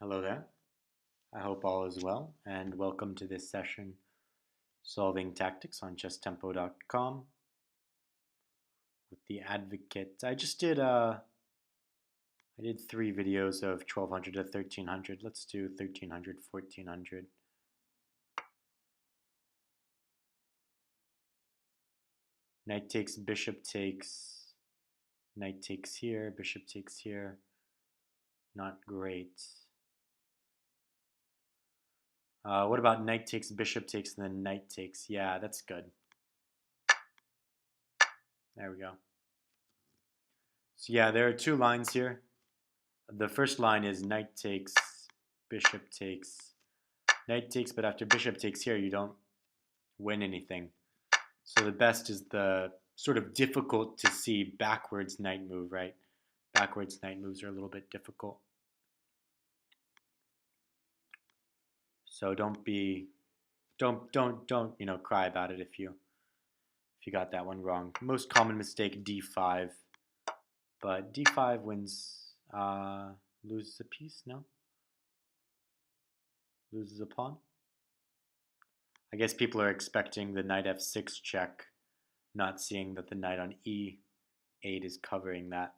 Hello there. I hope all is well, and welcome to this session solving tactics on chesstempo.com with the advocate. I did three videos of 1200 to 1300. Let's do 1300, 1400. Knight takes, bishop takes, knight takes here, bishop takes here. Not great. What about knight takes, bishop takes, and then knight takes? Yeah, that's good. There we go. So yeah, there are two lines here. The first line is knight takes, bishop takes, knight takes, but after bishop takes here, you don't win anything. So the best is the sort of difficult to see backwards knight move, right? Backwards knight moves are a little bit difficult. So don't cry about it if you got that one wrong. Most common mistake, d5, but d5 wins, loses a piece, no? Loses a pawn. I guess people are expecting the knight f6 check, not seeing that the knight on e8 is covering that.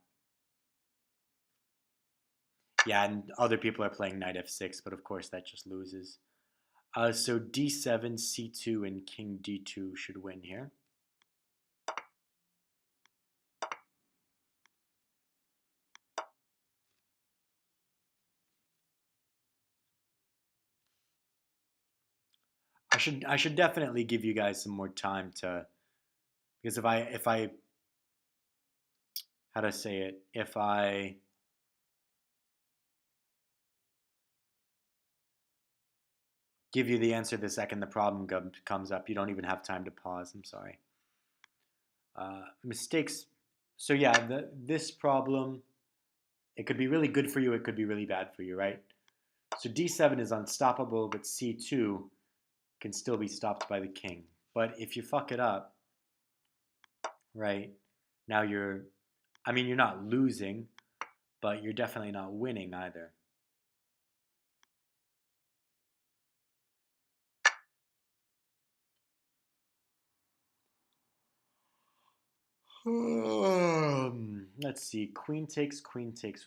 Yeah, and other people are playing knight f6, but of course that just loses. So d7, c2, and king d2 should win here. I should definitely give you guys some more time to, because if I how to say it, if I give you the answer the second the problem comes up, you don't even have time to pause. I'm sorry. Mistakes. So yeah, this problem, it could be really good for you, it could be really bad for you, right? So d7 is unstoppable, but c2 can still be stopped by the king. But if you fuck it up, right, now you're not losing, but you're definitely not winning either. Let's see, queen takes,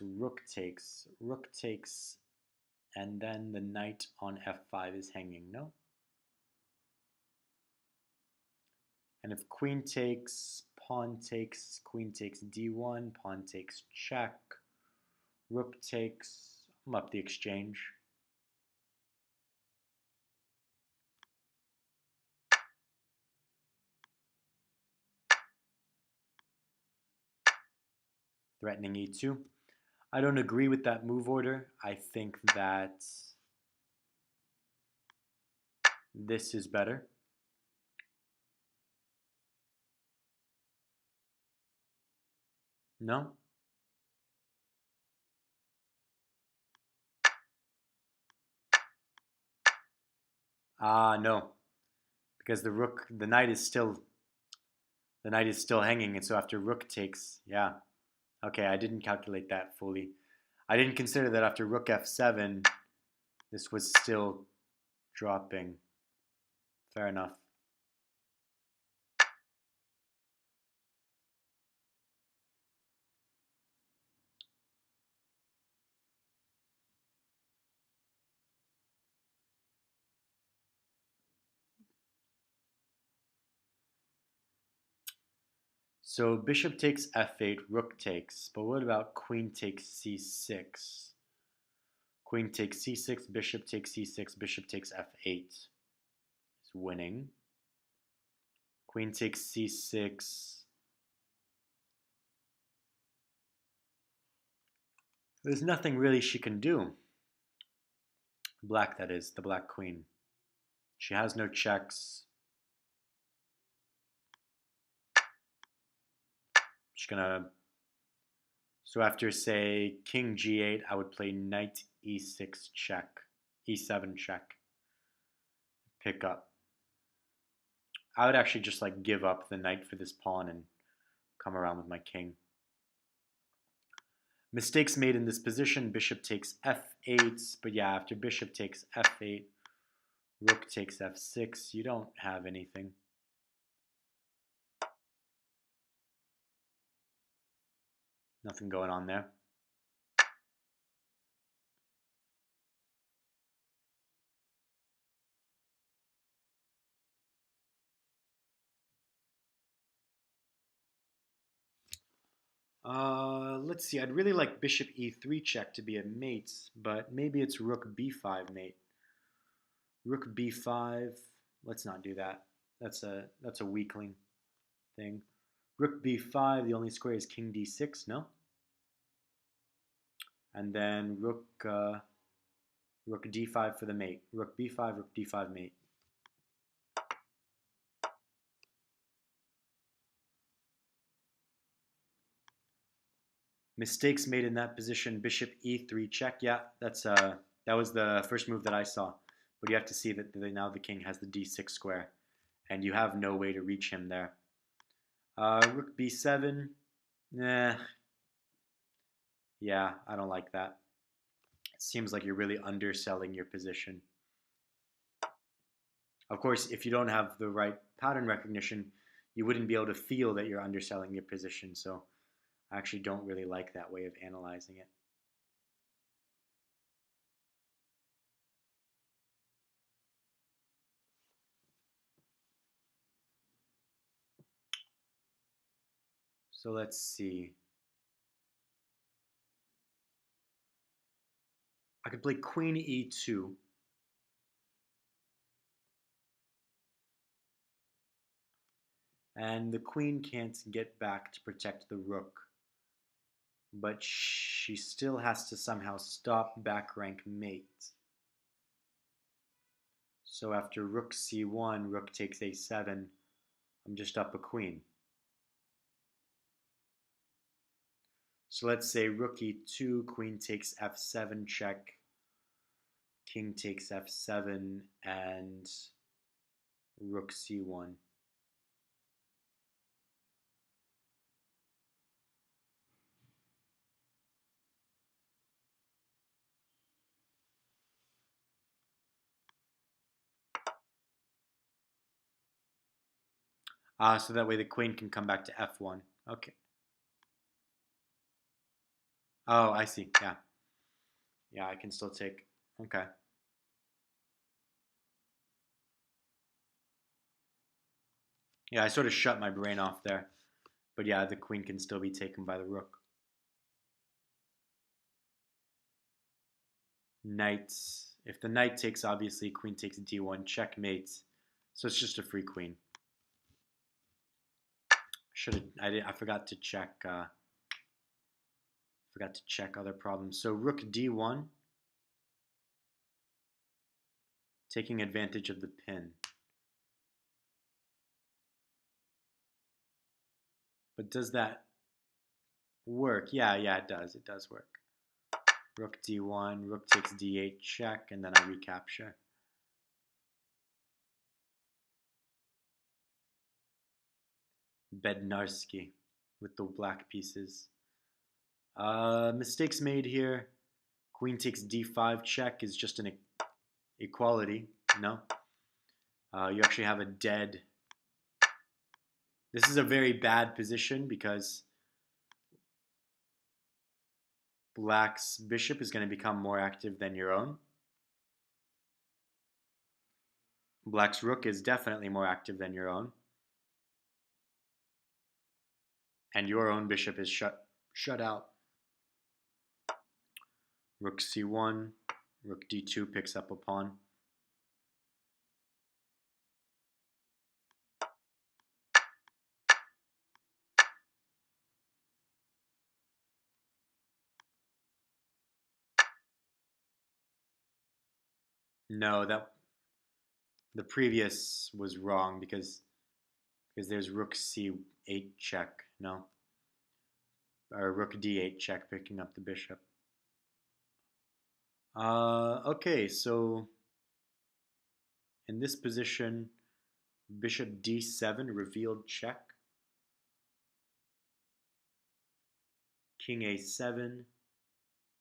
rook takes, and then the knight on f5 is hanging, no? And if queen takes, queen takes d1, pawn takes check, rook takes, I'm up the exchange. Threatening e2. I don't agree with that move order. I think that this is better. No? No. Because the knight is still hanging, and so after rook takes, yeah. Okay, I didn't calculate that fully. I didn't consider that after rook f7, this was still dropping. Fair enough. So bishop takes f8, rook takes. But what about queen takes c6? Queen takes c6, bishop takes c6, bishop takes f8. Is winning. Queen takes c6. There's nothing really she can do. Black, that is, the black queen. She has no checks. She's gonna. So after, say, king g8, I would play knight e6 check, e7 check, pick up. I would actually just like give up the knight for this pawn and come around with my king. Mistakes made in this position. Bishop takes f8, but yeah, after bishop takes f8, rook takes f6. You don't have anything. Nothing going on there. Let's see. I'd really like bishop e3 check to be a mate, but maybe it's rook b5 mate. Rook b5. Let's not do that. That's a weakling thing. Rook b5. The only square is king d6. No. And then rook d5 for the mate. Rook b5. Rook d5 mate. Mistakes made in that position. Bishop e3 check. Yeah, that was the first move that I saw. But you have to see that now the king has the d6 square, and you have no way to reach him there. Rook b7. Nah. Yeah, I don't like that. It seems like you're really underselling your position. Of course, if you don't have the right pattern recognition, you wouldn't be able to feel that you're underselling your position. So I actually don't really like that way of analyzing it. So let's see. I could play queen e2. And the queen can't get back to protect the rook. But she still has to somehow stop back rank mate. So after rook c1, rook takes a7, I'm just up a queen. So let's say rook e2, queen takes f7 check, king takes f7, and rook c1. So that way the queen can come back to f1. Okay. Oh, I see. Yeah. Yeah, I can still take. Okay. Yeah, I sort of shut my brain off there. But yeah, the queen can still be taken by the rook. Knight. If the knight takes, obviously, queen takes d1, checkmate. So it's just a free queen. I forgot to check. Forgot to check other problems. So rook d1, taking advantage of the pin. But does that work? Yeah, it does. It does work. Rook d1, rook takes d8 check, and then I recapture. Bednarski with the black pieces. Mistakes made here. Queen takes d5 check is just an equality. No. You actually have a dead. This is a very bad position because black's bishop is going to become more active than your own. Black's rook is definitely more active than your own. And your own bishop is shut out. Rook c1, rook d2 picks up a pawn. No, the previous was wrong because there's rook c8 check, no? Or rook d8 check picking up the bishop. Okay, so in this position, bishop d7 revealed check. King a7.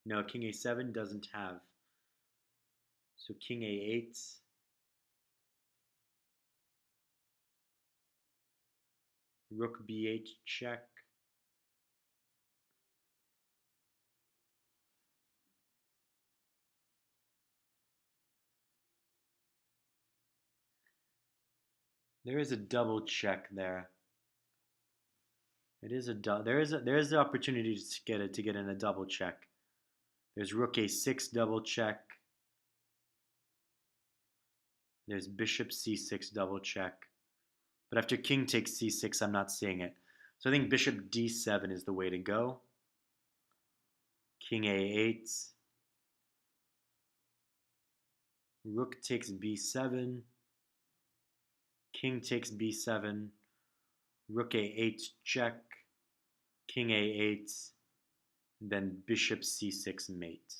No, king a7 doesn't have. So king a8. Rook b8 check. There is a double check there. It is a there is the opportunity to get in a double check. There's rook a6 double check. There's bishop c6 double check. But after king takes c6, I'm not seeing it. So I think bishop d7 is the way to go. King a8. Rook takes b7. King takes b7. Rook a8 check. King a8. Then bishop c6 mate.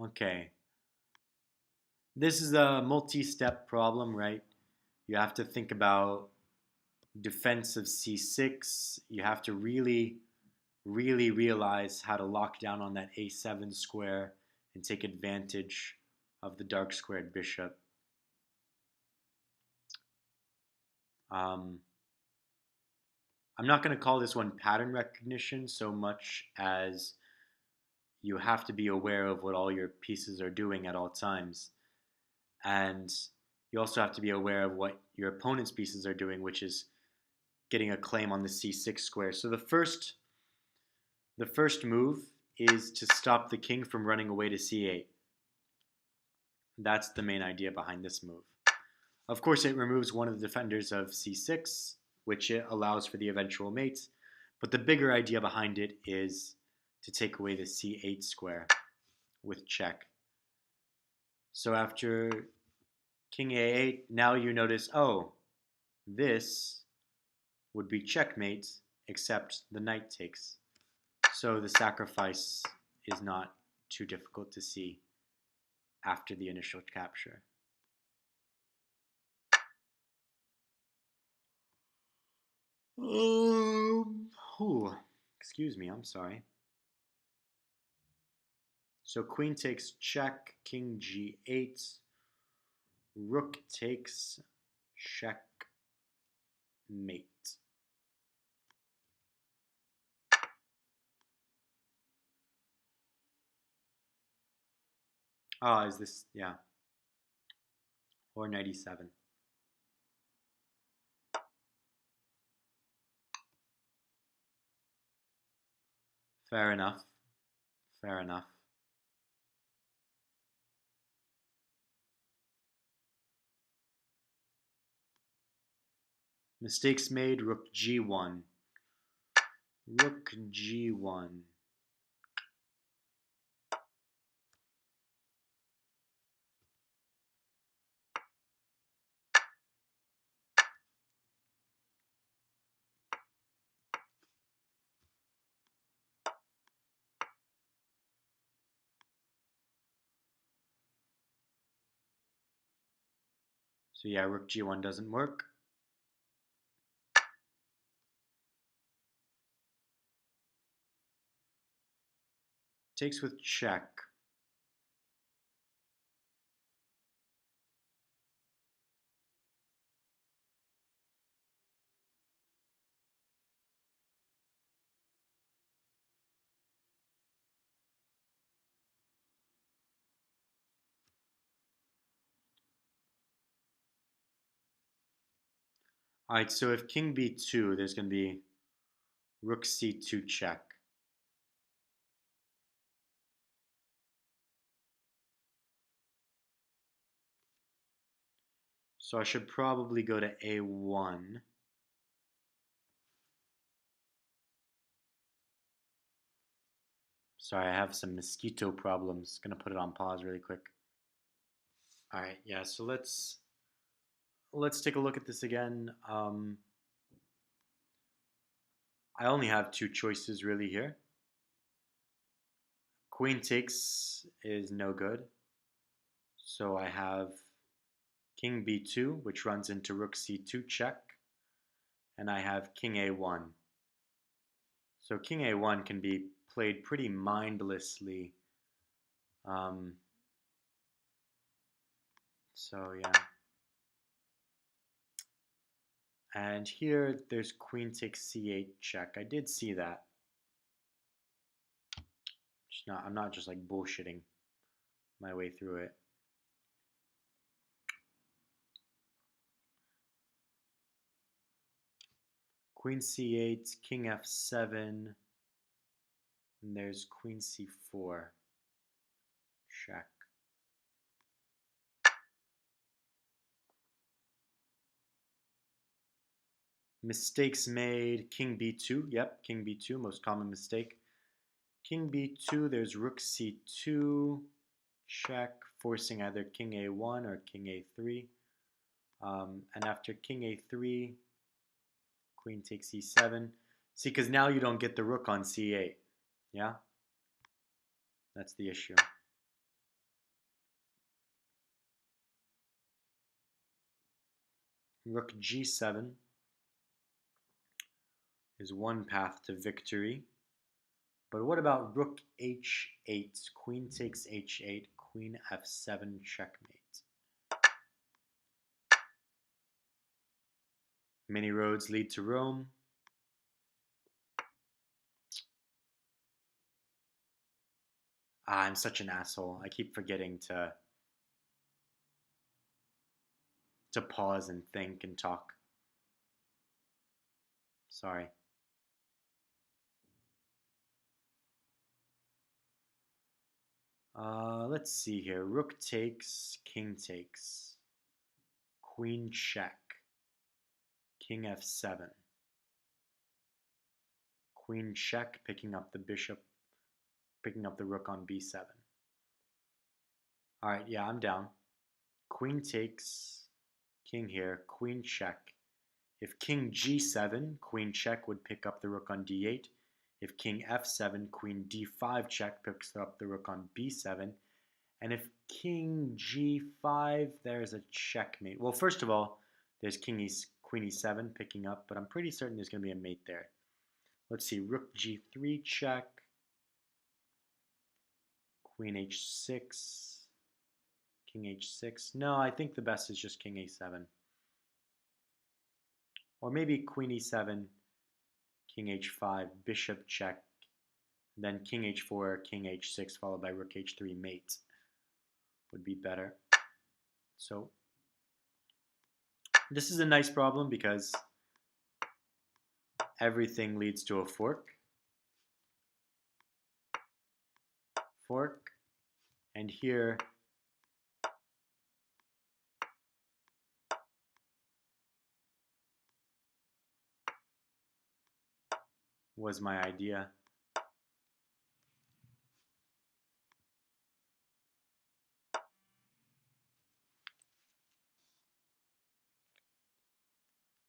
Okay. This is a multi-step problem, right? You have to think about defense of c6. You have to really realize how to lock down on that a7 square and take advantage of the dark squared bishop. I'm not going to call this one pattern recognition so much as you have to be aware of what all your pieces are doing at all times. And you also have to be aware of what your opponent's pieces are doing, which is getting a claim on the c6 square. So the first move is to stop the king from running away to c8. That's the main idea behind this move. Of course, it removes one of the defenders of c6, which it allows for the eventual mate. But the bigger idea behind it is to take away the c8 square with check. So after king a8, now you notice, oh, this would be checkmate, except the knight takes. So the sacrifice is not too difficult to see after the initial capture. Excuse me, I'm sorry. So queen takes check, king g8, rook takes check, mate. Oh, is this, yeah. Or knight e7. Fair enough. Fair enough. Mistakes made, rook g1. Rook g1. So yeah, rook g1 doesn't work. Takes with check. Alright, so if king b2, there's going to be rook c2 check. So I should probably go to a1. Sorry, I have some mosquito problems. Gonna put it on pause really quick. Alright, yeah, so let's take a look at this again. I only have two choices really here. Queen takes is no good. So I have king b2, which runs into rook c2 check, and I have king a1. So king a1 can be played pretty mindlessly. So yeah. And here there's queen takes c8 check. I did see that. I'm not just like bullshitting my way through it. Queen c8, king f7, and there's queen c4 check. Mistakes made. King b2. Yep, king b2, most common mistake. King b2, there's rook c2 check, forcing either king a1 or king a3. And after king a3, queen takes e7. See, because now you don't get the rook on c8. Yeah? That's the issue. Rook g7 is one path to victory. But what about rook h8? Queen takes h8, queen f7 checkmate. Many roads lead to Rome. I'm such an asshole. I keep forgetting to pause and think and talk. Sorry. Let's see here. Rook takes, king takes, queen check, king f7, queen check, picking up the bishop, picking up the rook on b7. All right, yeah, I'm down. Queen takes, king here, queen check. If king g7, queen check would pick up the rook on d8. If king f7, queen d5 check picks up the rook on b7. And if king g5, there's a checkmate. Well, first of all, there's queen e7 picking up, but I'm pretty certain there's going to be a mate there. Let's see, rook g3 check, queen h6, king h6. No, I think the best is just king a7. Or maybe queen e7, king h5, bishop check, then king h4, king h6, followed by rook h3 mate would be better. So this is a nice problem because everything leads to a fork. Fork. And here was my idea.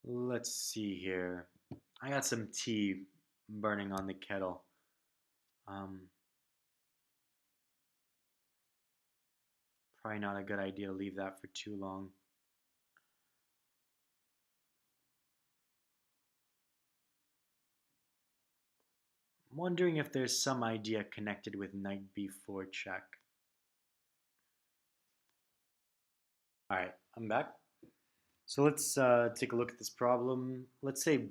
Let's see here. I got some tea burning on the kettle. Probably not a good idea to leave that for too long. I'm wondering if there's some idea connected with knight b4 check. All right, I'm back. So let's take a look at this problem. Let's say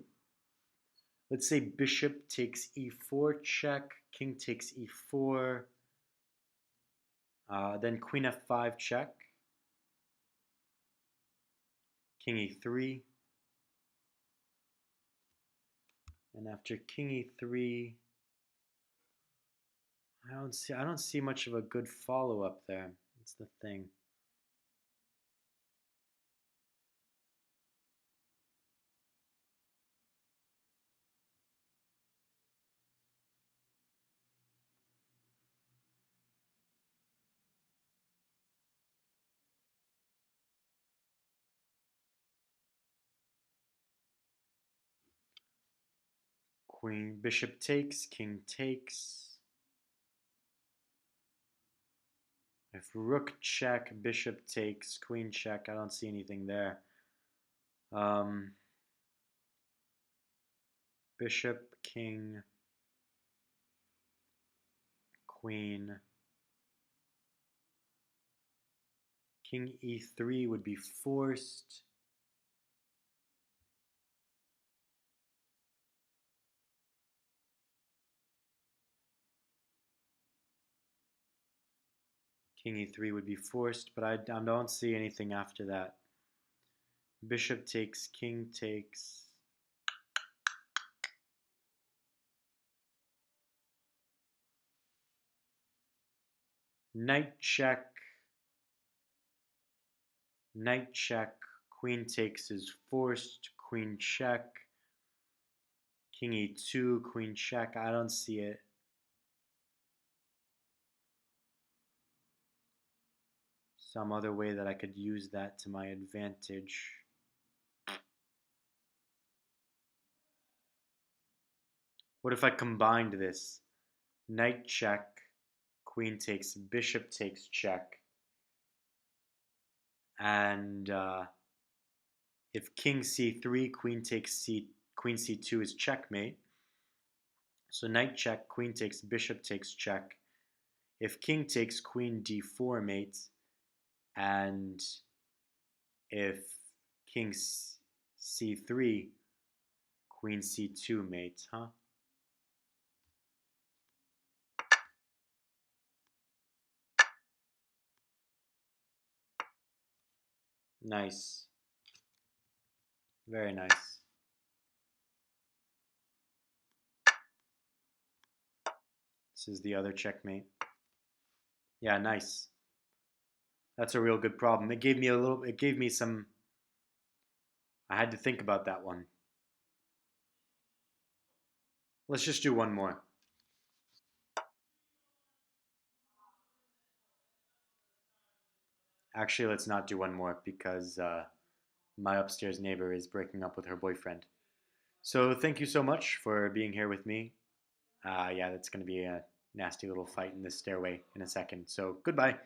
bishop takes e4 check, king takes e4, then queen f5 check, king e3, and after king e3, I don't see much of a good follow up there. That's the thing. Queen, bishop takes, king takes. If rook check, bishop takes, queen check, I don't see anything there. Bishop, king, queen. King e3 would be forced. King e3 would be forced, but I don't see anything after that. Bishop takes, king takes. Knight check. Knight check. Queen takes is forced. Queen check. King e2, queen check. I don't see it. Some other way that I could use that to my advantage. What if I combined this? Knight check, queen takes, bishop takes check. And if king c3, queen takes queen c2 is checkmate. So knight check, queen takes, bishop takes check. If king takes, queen d4 mate. And if king c3, queen c2 mate, huh? Nice. Very nice. This is the other checkmate. Yeah, nice. That's a real good problem. It gave me some, I had to think about that one. Let's just do one more. Actually, let's not do one more because my upstairs neighbor is breaking up with her boyfriend. So thank you so much for being here with me. Yeah, that's going to be a nasty little fight in this stairway in a second. So goodbye.